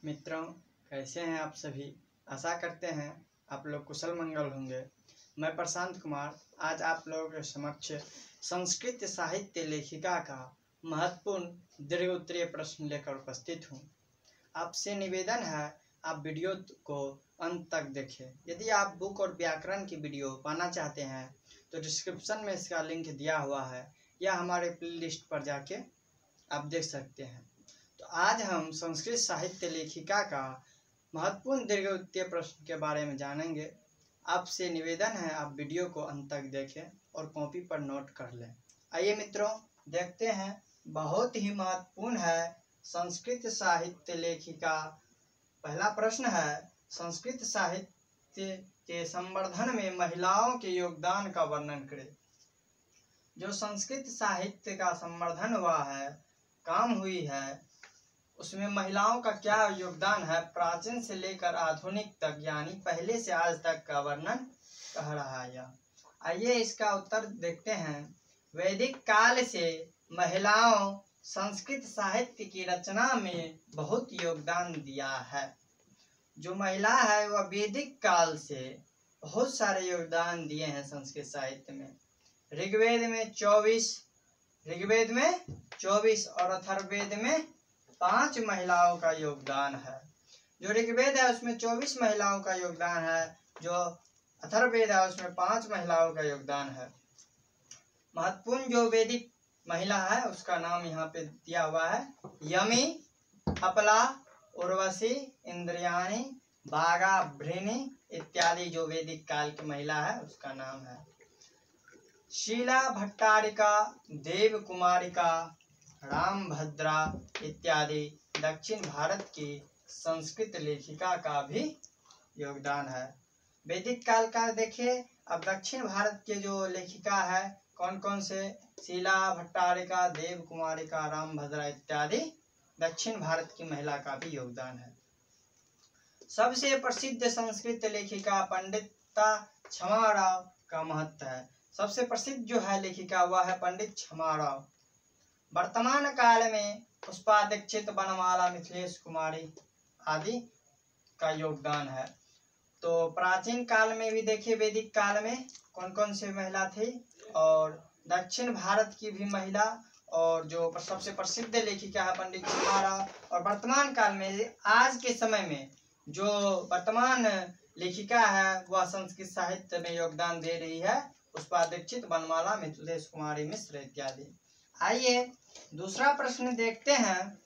मित्रों, कैसे हैं आप सभी। आशा करते हैं आप लोग कुशल मंगल होंगे। मैं प्रशांत कुमार आज आप लोगों के समक्ष संस्कृत साहित्य लेखिका का महत्वपूर्ण दीर्घ उत्तरीय प्रश्न लेकर उपस्थित हूँ। आपसे निवेदन है आप वीडियो को अंत तक देखें। यदि आप बुक और व्याकरण की वीडियो पाना चाहते हैं तो डिस्क्रिप्शन में इसका लिंक दिया हुआ है या हमारे प्लेलिस्ट पर जाके आप देख सकते हैं। तो आज हम संस्कृत साहित्य लेखिका का महत्वपूर्ण दीर्घ उत्तरीय प्रश्न के बारे में जानेंगे। आपसे निवेदन है आप वीडियो को अंत तक देखें और कॉपी पर नोट कर लें। आइए मित्रों, देखते हैं। बहुत ही महत्वपूर्ण है संस्कृत साहित्य लेखिका। पहला प्रश्न है, संस्कृत साहित्य के संवर्धन में महिलाओं के योगदान का वर्णन करें। जो संस्कृत साहित्य का संवर्धन हुआ है, काम हुई है, उसमें महिलाओं का क्या योगदान है, प्राचीन से लेकर आधुनिक तक, यानी पहले से आज तक का वर्णन कह रहा है यह। आइए इसका उत्तर देखते हैं। वैदिक काल से महिलाओं संस्कृत साहित्य की रचना में बहुत योगदान दिया है। जो महिला है वह वैदिक काल से बहुत सारे योगदान दिए हैं संस्कृत साहित्य में। ऋग्वेद में 24 और अथर्ववेद में 5 महिलाओं का योगदान है। जो ऋग्वेद है उसमें 24 महिलाओं का योगदान है, जो अथर्ववेद है उसमें 5 महिलाओं का योगदान है। महत्वपूर्ण जो वैदिक महिला है उसका नाम यहाँ पे दिया हुआ है। यमी, अपला, उर्वशी, इंद्रियाणी, बागा, भृणी इत्यादि जो वैदिक काल की महिला है उसका नाम है। शीला, भट्टारिका, देव कुमारिका, रामभद्रा इत्यादि दक्षिण भारत की संस्कृत लेखिका का भी योगदान है। वैदिक काल का देखिए। अब दक्षिण भारत के जो लेखिका है कौन कौन से, शीला, भट्टारिका, देव कुमारिका, रामभद्रा इत्यादि दक्षिण भारत की महिला का भी योगदान है। सबसे प्रसिद्ध संस्कृत लेखिका पंडिता क्षमाराव का महत्व है। सबसे प्रसिद्ध जो है लेखिका वह है पंडित क्षमाराव। वर्तमान काल में पुष्पा दीक्षित, बनमाला, मिथिलेश कुमारी आदि का योगदान है। तो प्राचीन काल में भी देखिए, वैदिक काल में कौन कौन से महिला थी, और दक्षिण भारत की भी महिला, और जो सबसे प्रसिद्ध लेखिका है पंडित क्षमाराव। और वर्तमान काल में आज के समय में जो वर्तमान लेखिका है वह संस्कृत साहित्य में योगदान दे रही है, पुष्पा दीक्षित, बनमाला, मिथिलेश कुमारी मिश्र इत्यादि। आइए दूसरा प्रश्न देखते हैं।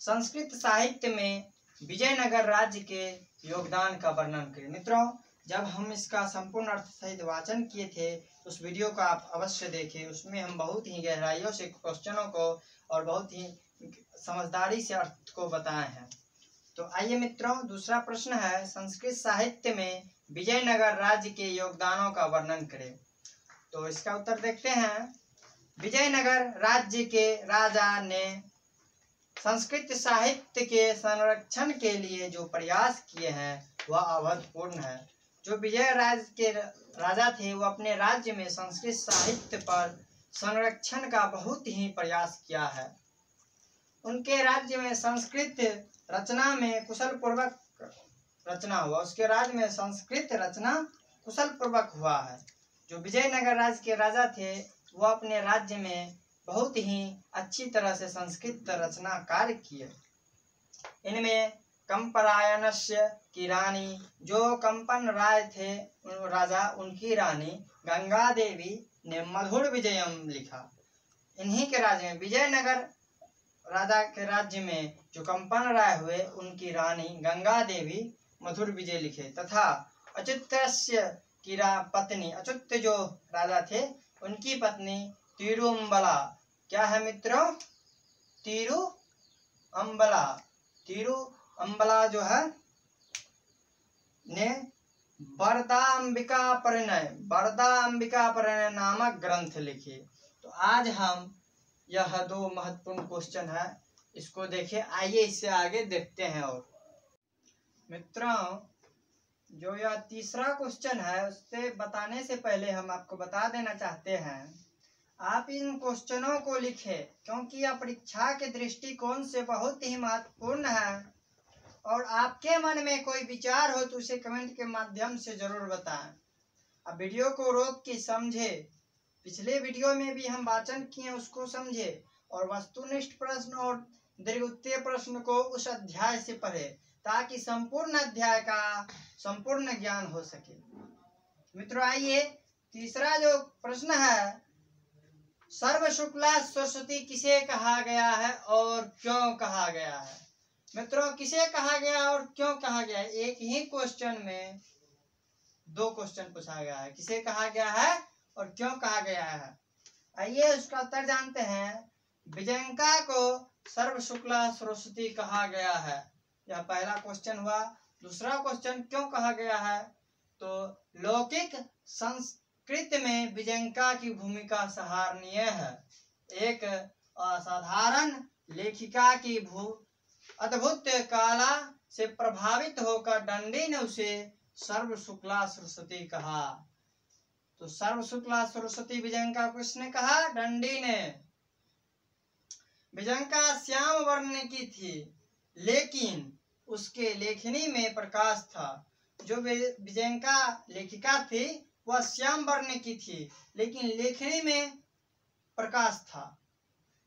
संस्कृत साहित्य में विजयनगर राज्य के योगदान का वर्णन करें। मित्रों, जब हम इसका संपूर्ण अर्थ सहित वाचन किए थे उस वीडियो को आप अवश्य देखें। उसमें हम बहुत ही गहराइयों से क्वेश्चनों को और बहुत ही समझदारी से अर्थ को बताए हैं। तो आइए मित्रों, दूसरा प्रश्न है, संस्कृत साहित्य में विजयनगर राज्य के योगदानों का वर्णन करें। तो इसका उत्तर देखते हैं। विजयनगर राज्य के राजा ने संस्कृत साहित्य के संरक्षण के लिए जो प्रयास किए हैं वह अभूतपूर्ण है। जो विजय राज्य के राजा थे वो अपने राज्य में संस्कृत साहित्य पर संरक्षण का बहुत ही प्रयास किया है। उनके राज्य में संस्कृत रचना में कुशल पूर्वक रचना हुआ। उसके राज्य में संस्कृत रचना कुशल पूर्वक हुआ है। जो विजयनगर राज्य के राजा थे वो अपने राज्य में बहुत ही अच्छी तरह से संस्कृत रचना कार्य किए। इनमें कंपरायणस्य की रानी, जो कंपन राय थे राजा, उनकी रानी गंगा देवी ने मधुर विजयम लिखा। इन्हीं के राज्य में, विजयनगर राजा के राज्य में जो कंपन राय हुए उनकी रानी गंगा देवी मधुर विजय लिखे। तथा अच्युत्य की पत्नी, अच्युत जो राजा थे उनकी पत्नी तिरुअम्बला, क्या है मित्रों, तिरुअम्बला जो है ने वरदाम्बिका परिणय नामक ग्रंथ लिखे। तो आज हम यह 2 महत्वपूर्ण क्वेश्चन है, इसको देखें। आइए इससे आगे देखते हैं। और मित्रों, जो यह तीसरा क्वेश्चन है उससे बताने से पहले हम आपको बता देना चाहते हैं, आप इन क्वेश्चनों को लिखें क्योंकि यह परीक्षा के दृष्टिकोण से बहुत ही महत्वपूर्ण है। और आपके मन में कोई विचार हो तो उसे कमेंट के माध्यम से जरूर बताएं। अब वीडियो को रोक के समझे, पिछले वीडियो में भी हम वाचन किए उसको समझे और वस्तुनिष्ठ प्रश्न और दीर्घोत्तरीय प्रश्न को उस अध्याय से पढ़े ताकि संपूर्ण अध्याय का संपूर्ण ज्ञान हो सके। मित्रों आइए, तीसरा जो प्रश्न है, सर्व शुक्ला सरस्वती किसे कहा गया है और क्यों कहा गया है। मित्रों किसे कहा गया और क्यों कहा गया है, एक ही क्वेश्चन में दो क्वेश्चन पूछा गया है। किसे कहा गया है और क्यों कहा गया है। आइए उसका उत्तर जानते हैं। विजयंका को सर्व शुक्ला सरस्वती कहा गया है, यह पहला क्वेश्चन हुआ। दूसरा क्वेश्चन क्यों कहा गया है, तो लौकिक संस्कृत में विजयंका की भूमिका सराहनीय है। एक असाधारण लेखिका की अद्भुत कला से प्रभावित होकर दंडी ने उसे सर्व शुक्ला सरस्वती कहा। तो सर्व शुक्ला सरस्वती विजयंका को किसने कहा, दंडी ने। विजयंका श्याम वर्ण की थी लेकिन उसके लेखनी में प्रकाश था। जो विजयंका लेखिका थी वह श्याम वर्ण की थी लेकिन लेखनी में प्रकाश था।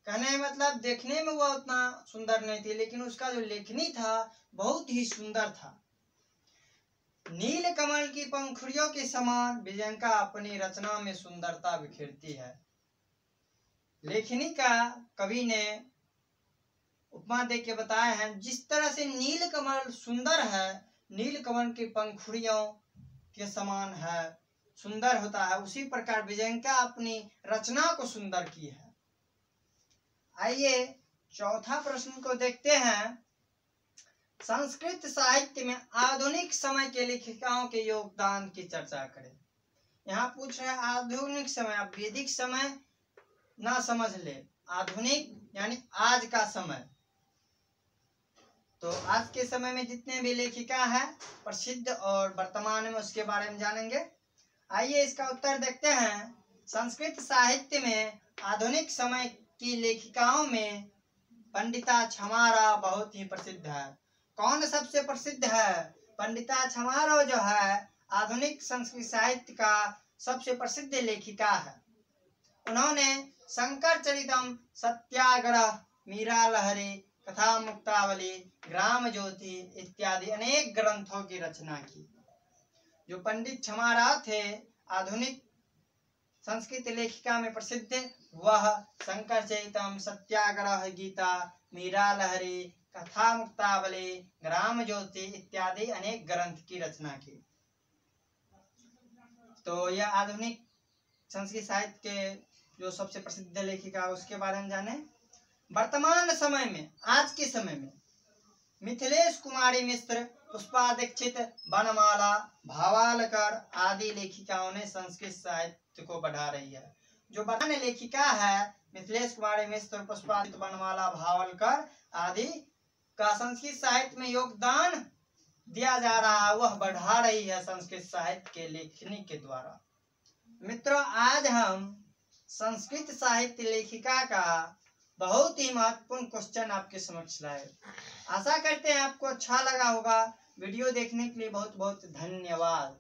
कहने मतलब देखने में वह उतना सुंदर नहीं थी लेकिन उसका जो लेखनी था बहुत ही सुंदर था। नील कमल की पंखुड़ियों के समान विजयंका अपनी रचना में सुंदरता बिखेरती है। लेखनी का कवि ने उपमा दे के बताए हैं, जिस तरह से नील कमल सुंदर है, नील कमल की पंखुड़ियों के समान है, सुंदर होता है, उसी प्रकार विजयंका अपनी रचना को सुंदर की है। आइए चौथा प्रश्न को देखते हैं। संस्कृत साहित्य में आधुनिक समय के लेखिकाओं के योगदान की चर्चा करें। यहाँ पूछ रहे हैं आधुनिक समय, आप वैदिक समय ना समझ ले, आधुनिक यानी आज का समय। तो आज के समय में जितने भी लेखिका है प्रसिद्ध और वर्तमान में उसके बारे में जानेंगे। आइए इसका उत्तर देखते हैं। संस्कृत साहित्य में आधुनिक समय की लेखिकाओं में पंडिता छमारा बहुत ही प्रसिद्ध है। कौन सबसे प्रसिद्ध है, पंडिता छमारा जो है आधुनिक संस्कृत साहित्य का सबसे प्रसिद्ध लेखिका है। उन्होंने शंकर चरितम, सत्याग्रह, मीरा लहरी, कथा मुक्तावली, ग्राम ज्योति इत्यादि अनेक ग्रंथों की रचना की। जो पंडित छमारा थे आधुनिक संस्कृत लेखिका में प्रसिद्ध, वह शंकर चरितम, सत्याग्रह, गीता, मीरा लहरी, कथा मुक्तावली, ग्राम ज्योति इत्यादि अनेक ग्रंथ की रचना की। तो यह आधुनिक संस्कृत साहित्य के जो सबसे प्रसिद्ध लेखिका उसके बारे में जाने। वर्तमान समय में, आज के समय में मिथिलेश कुमारी मिश्र, पुष्पा दीक्षित, बनमाला, भावालकर आदि लेखिकाओं ने संस्कृत साहित्य को बढ़ा रही है। जो वर्तमान लेखिका है मिथिलेश कुमारी मिश्र, पुष्पा दीक्षित, बनमाला, भावालकर आदि का संस्कृत साहित्य में योगदान दिया जा रहा है, वह बढ़ा रही है संस्कृत साहित्य के लेखनी के द्वारा। मित्रों आज हम संस्कृत साहित्य लेखिका का बहुत ही महत्वपूर्ण क्वेश्चन आपके समक्ष लाए। आशा करते हैं आपको अच्छा लगा होगा। वीडियो देखने के लिए बहुत बहुत धन्यवाद।